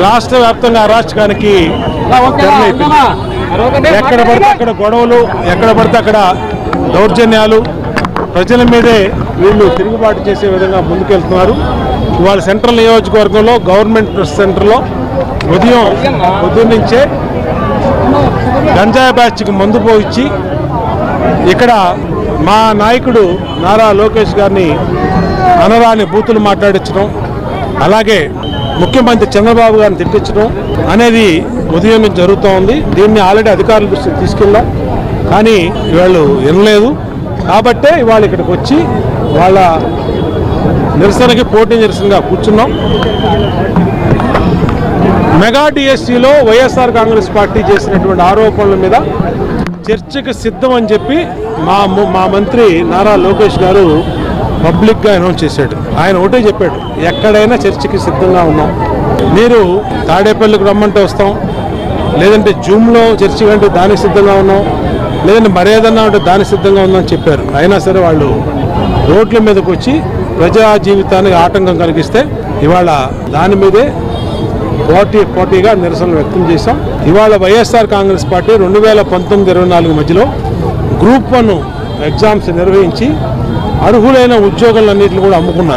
రాష్ట్ర వ్యాప్తంగా అరాచకానికి ఎక్కడ పడితే అక్కడ గొడవలు, ఎక్కడ పడితే అక్కడ దౌర్జన్యాలు, ప్రజల మీదే వీళ్ళు తిరుగుబాటు చేసే విధంగా ముందుకెళ్తున్నారు. ఇవాళ సెంట్రల్ నియోజకవర్గంలో గవర్నమెంట్ ప్రెస్ సెంటర్లో పొద్దున్నుంచే గంజాయి బ్యాచ్కి మందు పోయించి ఇక్కడ మా నాయకుడు నారా లోకేష్ గారిని అనరాని బూతులు మాట్లాడించడం, అలాగే ముఖ్యమంత్రి చంద్రబాబు గారిని తిట్టించడం అనేది ఉదయం నుంచి జరుగుతూ ఉంది. దీన్ని ఆల్రెడీ అధికారుల దృష్టికి తీసుకెళ్ళాం, కానీ వీళ్ళు వినలేదు. కాబట్టే ఇవాళ ఇక్కడికి వచ్చి వాళ్ళ నిరసనకి పోటీ నిరసనగా కూర్చున్నాం. మెగా డిఎస్సీలో వైఎస్ఆర్ కాంగ్రెస్ పార్టీ చేసినటువంటి ఆరోపణల మీద చర్చకు సిద్ధం అని చెప్పి మా మంత్రి నారా లోకేష్ గారు పబ్లిక్గా అనౌన్స్ చేశాడు. ఆయన ఒకటే చెప్పాడు, ఎక్కడైనా చర్చకి సిద్ధంగా ఉన్నాం, మీరు తాడేపల్లికి రమ్మంటే వస్తాం, లేదంటే జూమ్లో చర్చ అంటే దానికి సిద్ధంగా ఉన్నాం, లేదంటే మరేదన్నా అంటే దానికి సిద్ధంగా ఉందని చెప్పారు. అయినా సరే వాళ్ళు రోడ్ల మీదకి వచ్చి ప్రజా జీవితానికి ఆటంకం కలిగిస్తే ఇవాళ దాని మీదే పోటీగా నిరసనలు వ్యక్తం చేశాం. ఇవాళ వైఎస్ఆర్ కాంగ్రెస్ పార్టీ 2019-24 మధ్యలో గ్రూప్ 1 ఎగ్జామ్స్ నిర్వహించి అర్హులైన ఉద్యోగులన్నింటిని కూడా అమ్ముకున్నారు.